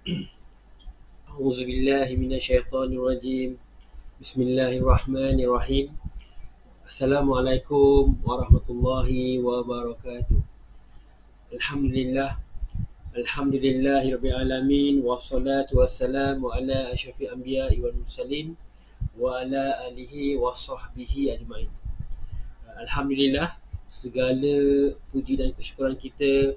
A'udzubillahi minasyaitonirrajim. Bismillahirrahmanirrahim. Assalamualaikum warahmatullahi wabarakatuh. Alhamdulillah. Alhamdulillahirabbil alamin wassalatu wassalamu ala asyrafil anbiya'i wal mursalin wa ala alihi washabbihi ajmain. Alhamdulillah, segala puji dan kesyukuran kita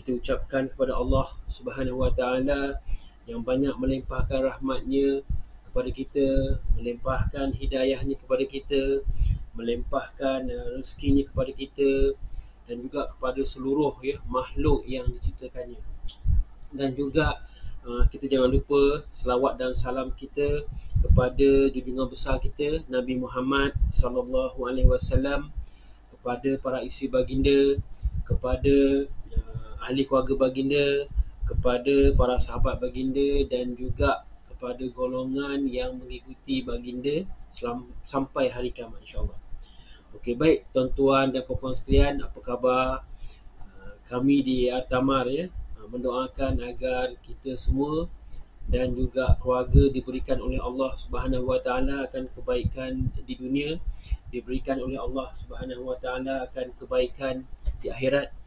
ucapkan kepada Allah Subhanahu wa taala yang banyak melimpahkan rahmatnya kepada kita, melimpahkan hidayahnya kepada kita, melimpahkan rezekinya kepada kita dan juga kepada seluruh makhluk yang diciptakannya. Dan juga kita jangan lupa selawat dan salam kita kepada junjungan besar kita Nabi Muhammad sallallahu alaihi wasallam, kepada para isteri baginda, kepada ahli keluarga baginda, kepada para sahabat baginda dan juga kepada golongan yang mengikuti baginda sampai hari kiamat insya-Allah. Okey, baik tuan-tuan dan puan-puan sekalian, apa khabar? Kami di Artamar mendoakan agar kita semua dan juga keluarga diberikan oleh Allah Subhanahu Wa Taala akan kebaikan di dunia, diberikan oleh Allah Subhanahu Wa Taala akan kebaikan di akhirat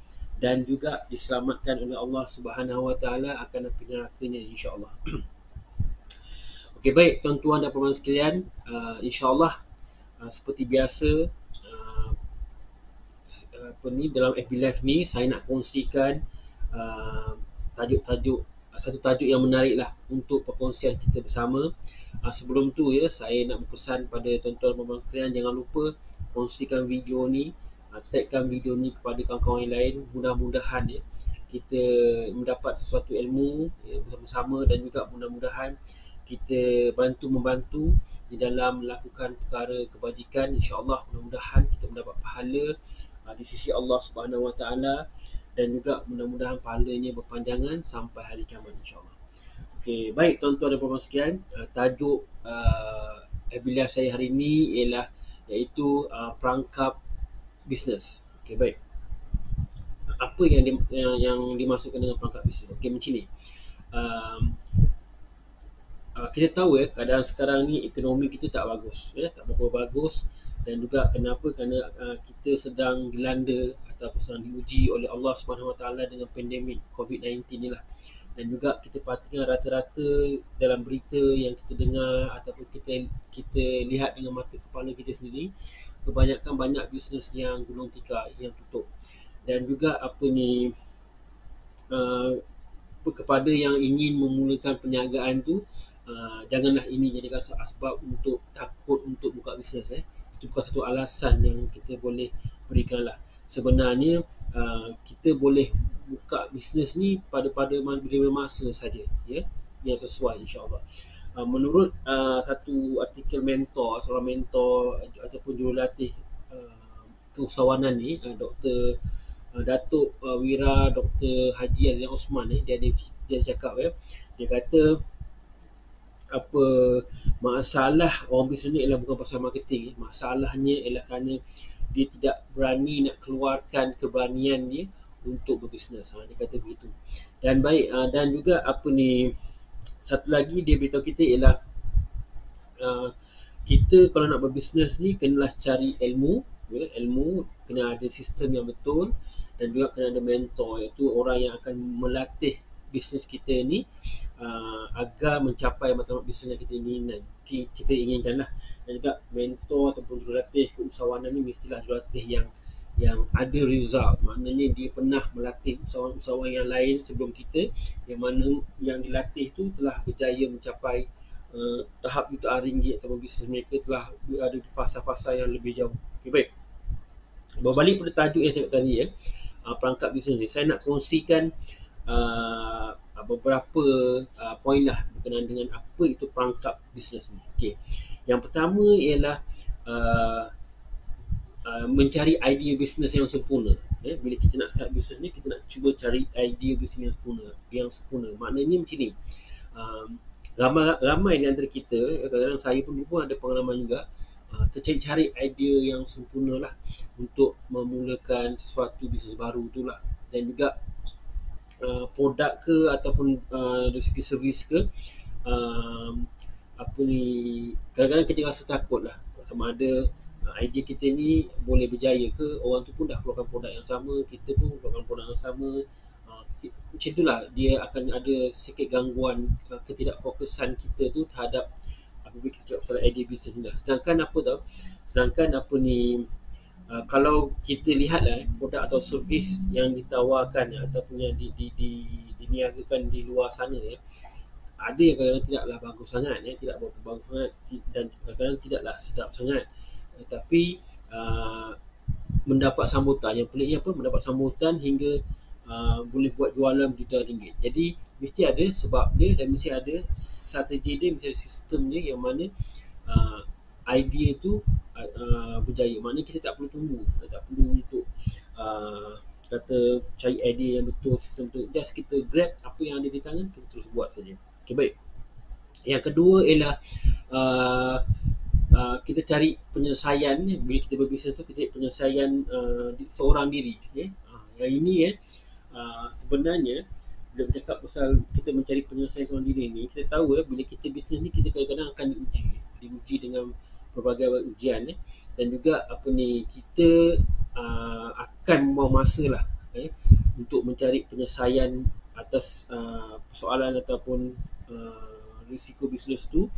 dan juga diselamatkan oleh Allah Subhanahu Wa Taala akan api nerakanya insya-Allah. Okey, baik tuan-tuan dan puan-puan sekalian, insya-Allah seperti biasa dalam FB Live ni saya nak kongsikan satu tajuk yang menarik lah untuk perkongsian kita bersama. Sebelum tu saya nak berpesan pada tuan-tuan dan puan-puan sekalian, jangan lupa kongsikan video ni, tagkan video ni kepada kawan-kawan yang lain. Mudah-mudahan kita mendapat sesuatu ilmu bersama-sama dan juga mudah-mudahan kita membantu di dalam melakukan perkara kebajikan. InsyaAllah mudah-mudahan kita mendapat pahala di sisi Allah Subhanahu Wa Taala dan juga mudah-mudahan pahalanya berpanjangan sampai hari kiamat insya-Allah. Okey, baik tuan-tuan dan puan-puan sekalian, tajuk Abiliah saya hari ini iaitu perangkap bisnes. Okey, baik. Apa yang dimaksudkan dengan perangkap bisnes? Okey, macam ni. Kita tahu keadaan sekarang ni ekonomi kita tak bagus, tak berapa bagus, dan juga kenapa? Kerana kita sedang dilanda ataupun sedang diuji oleh Allah Subhanahu Wa Taala dengan pandemik COVID-19 ni lah. Dan juga kita perhatikan rata-rata dalam berita yang kita dengar ataupun kita lihat dengan mata kepala kita sendiri, kebanyakan banyak bisnes yang gulung tikar, yang tutup. Dan juga kepada yang ingin memulakan perniagaan tu, janganlah ini jadikan sebab untuk takut untuk buka bisnes. Itu bukan satu alasan yang kita boleh berikan lah. Sebenarnya kita boleh buka bisnes ni pada bila masa saja yang sesuai insya-Allah. Menurut satu artikel seorang mentor ataupun jurulatih keusahawanan ni, Dr. Datuk Wira Dr. Haji Azizan Osman dia cakap dia kata masalah orang bisnes ni ialah bukan pasal marketing. Masalahnya ialah kerana dia tidak berani nak keluarkan keberanian dia untuk berbisnes. Dia kata begitu. Dan baik, dan juga satu lagi dia beritahu kita ialah kita kalau nak berbisnes ni kenalah cari ilmu, kena ada sistem yang betul dan juga kena ada mentor, iaitu orang yang akan melatih bisnes kita ni agar mencapai matlamat bisnes yang kita inginkan lah. Dan juga mentor ataupun jurulatih keusahawanan ni mestilah jurulatih yang ada result, maknanya dia pernah melatih usahawan-usahawan yang lain sebelum kita, yang mana yang dilatih tu telah berjaya mencapai tahap jutaan ringgit ataupun bisnes mereka telah berada di fasa-fasa yang lebih jauh. Okay, baik. Berbalik pada tajuk yang saya kata tadi, perangkap bisnes ni, saya nak kongsikan beberapa poin lah berkenaan dengan apa itu perangkap bisnes ni. Okay. Yang pertama ialah mencari idea bisnes yang sempurna. Bila kita nak start bisnes ni, kita nak cuba cari idea bisnes yang sempurna. Maknanya macam ni. Ramai di antara kita, kadang-kadang saya pun ada pengalaman juga, tercari idea yang sempurna lah untuk memulakan sesuatu bisnes baru tu lah. Dan juga produk ke ataupun dari segi servis ke, apa ni, kadang-kadang kita rasa takut lah sama ada idea kita ni boleh berjaya ke, orang tu pun dah keluarkan produk yang sama, kita pun keluarkan produk yang sama. Macam itulah, dia akan ada sikit gangguan ketidakfokusan kita tu terhadap apabila kita cakap pasal idea bisnes ni lah. Sedangkan apa tau, sedangkan apa ni, kalau kita lihatlah produk atau servis yang ditawarkan ataupun yang diniagakan di luar sana ada yang kadang-kadang tidaklah bagus sangat, tidak berapa bagus sangat, dan kadang-kadang tidaklah sedap sangat, tapi mendapat sambutan. Yang peliknya apa, mendapat sambutan hingga boleh buat jualan berjuta ringgit. Jadi mesti ada sebab dia dan mesti ada strategi dia, mesti ada sistem dia yang mana idea tu berjaya. Maknanya kita tak perlu tunggu, tak perlu untuk kata cari idea yang betul, sistem tu. Just kita grab apa yang ada di tangan, kita terus buat saja. Okay, baik. Yang kedua ialah kita cari penyelesaian. Bila kita berbisnes tu, kita cari penyelesaian seorang diri. Yang ini sebenarnya bila bercakap pasal kita mencari penyelesaian seorang diri ni, kita tahu bila kita bisnes ni, kita kadang-kadang akan diuji dengan berbagai ujian, dan juga apa ni, kita akan membuang masa lah untuk mencari penyelesaian atas persoalan ataupun risiko bisnes tu,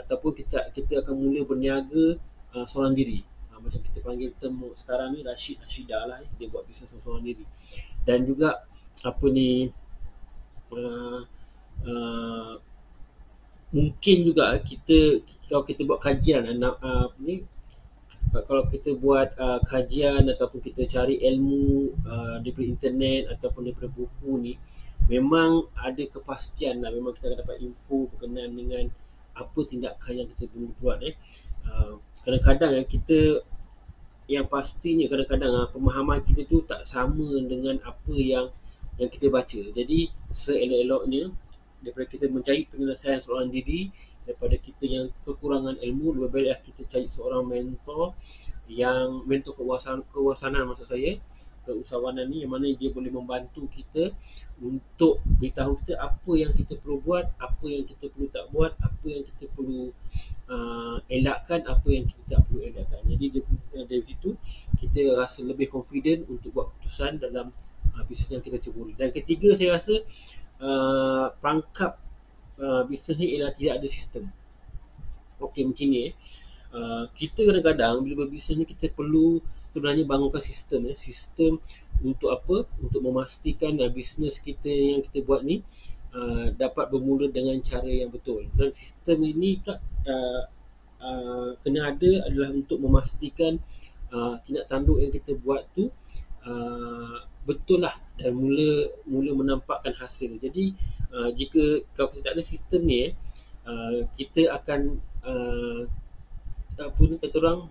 ataupun kita akan mula berniaga seorang diri. Macam kita panggil term sekarang ni Rashidah lah, dia buat bisnes seorang diri. Dan juga apa ni, mungkin juga kalau kita buat kajian kalau kita buat kajian ataupun kita cari ilmu daripada internet ataupun daripada buku ni, memang ada kepastian lah, memang kita akan dapat info berkenaan dengan apa tindakan yang kita perlu buat. Kadang-kadang kita, yang pastinya kadang-kadang pemahaman kita tu tak sama dengan apa yang kita baca. Jadi seelok-eloknya daripada kita mencari penyelesaian seorang diri, daripada kita yang kekurangan ilmu, lebih baiklah kita cari seorang mentor keusahawanan, maksud saya keusahawanan ni, yang mana dia boleh membantu kita untuk beritahu kita apa yang kita perlu buat, apa yang kita perlu tak buat, apa yang kita perlu elakkan, apa yang kita tak perlu elakkan. Jadi dari situ kita rasa lebih confident untuk buat keputusan dalam bisnes yang kita ceburi. Dan ketiga, saya rasa perangkap bisnes ni ialah tidak ada sistem. Okey, macam ni kita kadang-kadang bila berbisnes ni, kita perlu sebenarnya bangunkan sistem. Sistem untuk apa? Untuk memastikan bisnes kita yang kita buat ni dapat bermula dengan cara yang betul. Dan sistem ini kena ada adalah untuk memastikan tindak tanduk yang kita buat tu betul lah dan mula menampakkan hasil. Jadi jika kalau kita tak ada sistem ni, kita akan apa ni kata orang,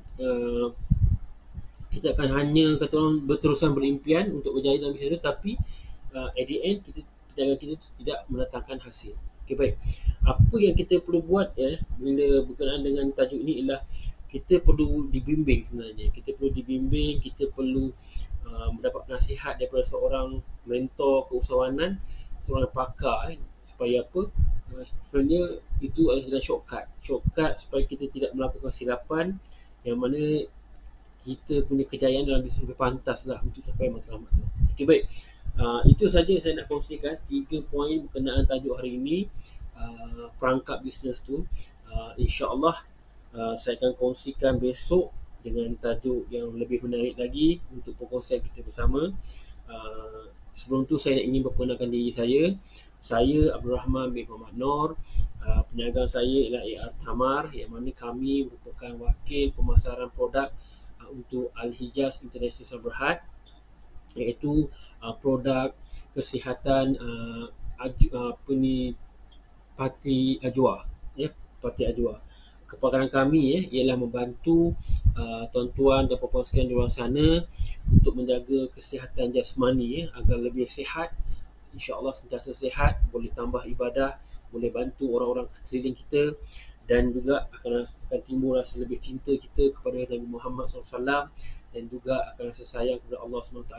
kita akan hanya kata orang berterusan berimpian untuk berjaya dalam bisnes tu, tapi at the end perjalanan kita tidak mendatangkan hasil. Okay, baik. Apa yang kita perlu buat bila berkenaan dengan tajuk ini ialah kita perlu dibimbing sebenarnya. Kita perlu dibimbing, kita perlu mendapat nasihat daripada seorang mentor keusahawanan, seorang pakar, supaya apa? Sebenarnya itu adalah shortcut supaya kita tidak melakukan kesilapan yang mana kita punya kejayaan dalam bisnes lebih pantas lah untuk capai matlamat tu. Okay, baik. Itu saja saya nak kongsikan 3 poin berkenaan tajuk hari ini, perangkap bisnes tu. InsyaAllah saya akan kongsikan besok dengan tajuk yang lebih menarik lagi untuk perkongsian kita bersama. Sebelum tu saya ingin memperkenalkan diri saya. Saya Abdul Rahman bin Muhammad Noor. Perniagaan saya ialah AR Thamar, yang mana kami merupakan wakil pemasaran produk untuk Al-Hijaz International Berhad, iaitu produk kesihatan Parti Ajwa. Parti Ajwa. Kepakaran kami ialah membantu tuan-tuan dan puan-puan sekalian di luar sana untuk menjaga kesihatan jasmani agar lebih sihat, insya-Allah sentiasa sihat, boleh tambah ibadah, boleh bantu orang-orang sekeliling kita, dan juga akan timbul rasa lebih cinta kita kepada Nabi Muhammad SAW, dan juga akan rasa sayang kepada Allah SWT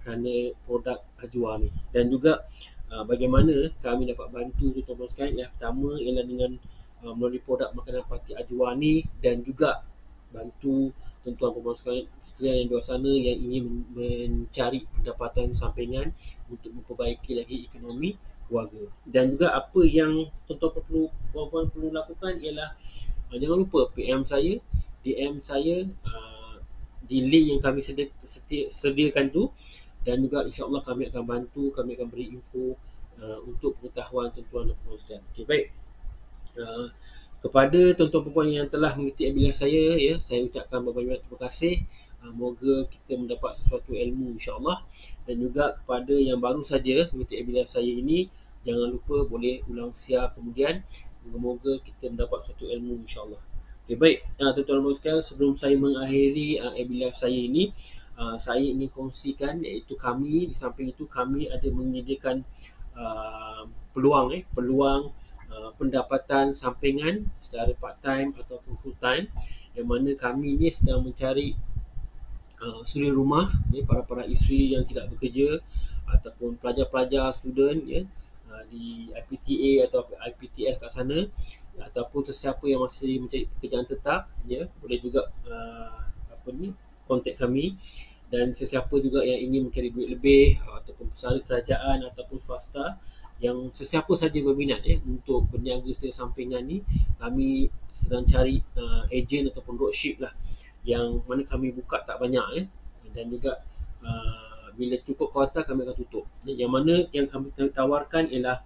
kerana produk Ajwa ni. Dan juga bagaimana kami dapat bantu tuan-tuan sekalian, yang pertama ialah dengan melalui produk makanan parti Ajwa ni, dan juga bantu tuan-tuan perempuan sekalian yang di luar sana yang ingin mencari pendapatan sampingan untuk memperbaiki lagi ekonomi keluarga. Dan juga apa yang tuan-tuan puan-puan perlu lakukan ialah jangan lupa DM saya di link yang kami sediakan tu, dan juga insya-Allah kami akan bantu, kami akan beri info untuk pengetahuan tuan-tuan dan puan-puan sekalian. Okey, baik. Kepada tuan-tuan perempuan yang telah mengikuti webinar saya, ya, saya ucapkan banyak terima kasih. Moga kita mendapat sesuatu ilmu insya-Allah. Dan juga kepada yang baru saja mengikuti webinar saya ini, jangan lupa boleh ulang share kemudian. Moga kita mendapat sesuatu ilmu insya-Allah. Okey, baik. Tuan-tuan dan puan sekalian, sebelum saya mengakhiri webinar saya ini, saya ingin kongsikan iaitu kami di samping itu kami ada menyediakan peluang pendapatan sampingan secara part time ataupun full time, yang mana kami ni sedang mencari suri rumah, para isteri yang tidak bekerja ataupun pelajar-pelajar student, di IPTA atau IPTS kat sana, ataupun sesiapa yang masih mencari pekerjaan tetap, boleh juga kontak kami. Dan sesiapa juga yang ingin mencari duit lebih ataupun pesara kerajaan ataupun swasta, yang sesiapa saja berminat untuk berniaga secara sampingan ni, kami sedang cari ejen ataupun dropship lah, yang mana kami buka tak banyak, dan juga bila cukup kuota kami akan tutup. Yang mana yang kami tawarkan ialah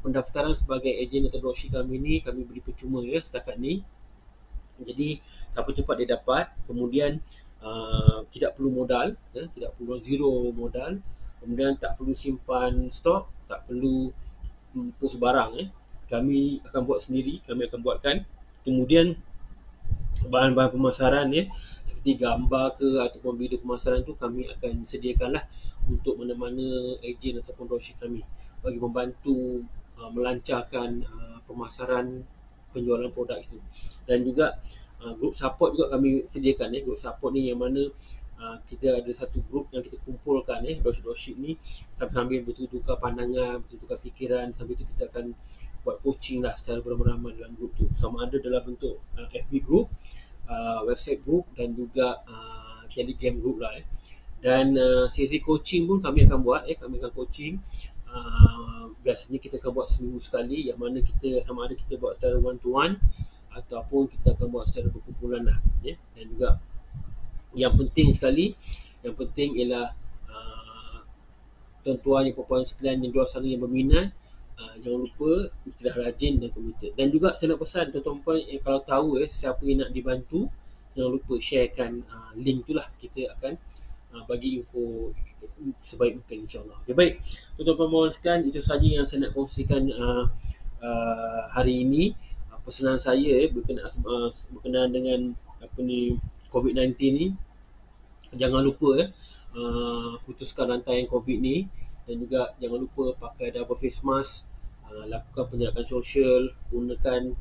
pendaftaran sebagai ejen atau dropship kami ni kami beri percuma setakat ni. Jadi siapa cepat dia dapat. Kemudian tidak perlu modal, tidak perlu zero modal. Kemudian tak perlu simpan stok, tak perlu post barang. Kami akan buat sendiri, kami akan buatkan. Kemudian bahan-bahan pemasaran seperti gambar ke ataupun video pemasaran tu kami akan sediakanlah untuk mana-mana ejen ataupun dropship kami, bagi membantu melancarkan pemasaran penjualan produk itu. Dan juga group support juga kami sediakan. Group support ni yang mana kita ada satu group yang kita kumpulkan dropship ni, sambil bertukar pandangan, bertukar fikiran. Sambil tu kita akan buat coaching lah secara beramai-ramai dalam group tu, sama ada dalam bentuk FB group, website group, dan juga Telegram group lah. Dan sesi coaching pun kami akan buat, kami akan coaching. Biasanya kita akan buat seminggu sekali, yang mana kita sama ada kita buat secara one to one ataupun kita akan buat secara berkumpulan lah. Dan juga yang penting sekali, yang penting ialah tuan-tuan dan puan-puan sekalian yang di luar sana yang berminat, jangan lupa mestilah rajin dan komited. Dan juga saya nak pesan tuan-tuan puan yang kalau tahu siapa yang nak dibantu, jangan lupa sharekan link tu lah. Kita akan bagi info sebaik mungkin insya-Allah. Okay, baik. Tuan-tuan puan sekalian, itu saja yang saya nak kongsikan hari ini. Pesanan saya berkenaan dengan COVID-19 ni, jangan lupa putuskan rantaian COVID ni, dan juga jangan lupa pakai double face mask, lakukan penjarakan sosial, gunakan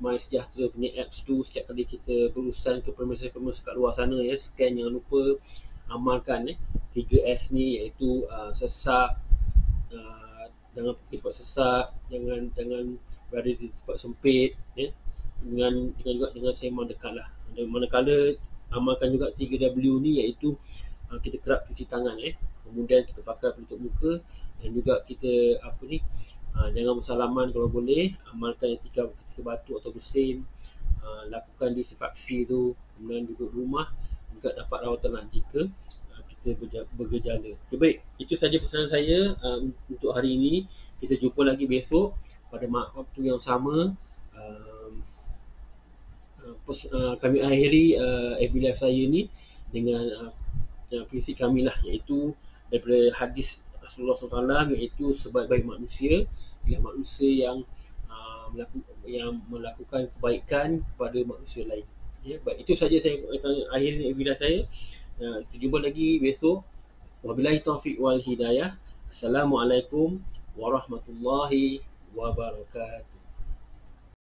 MySejahtera punya apps tu setiap kali kita berurusan ke premises kat luar sana, scan. Jangan lupa amalkan 3S ni, iaitu sesak, jangan pergi tempat sesak, jangan berada di tempat sempit, dengan sembang dekat lah. Manakala amalkan juga 3W ni, iaitu kita kerap cuci tangan, kemudian kita pakai penutup muka, dan juga kita jangan bersalaman kalau boleh. Amalkan etika batu atau bersin, lakukan disinfeksi tu, kemudian duduk rumah juga dapat rawatan lah jika kita bergejala. Okay, baik, itu saja pesanan saya untuk hari ini. Kita jumpa lagi besok pada waktu yang sama. Kami akhiri webinar saya ni dengan prinsip kami lah, iaitu daripada hadis Rasulullah SAW, iaitu sebaik-baik manusia ialah manusia yang melakukan kebaikan kepada manusia lain. Baik, itu saja saya akan akhiri webinar saya. Kita jumpa lagi besok. Wabillahi taufiq wal hidayah. Assalamualaikum warahmatullahi wabarakatuh.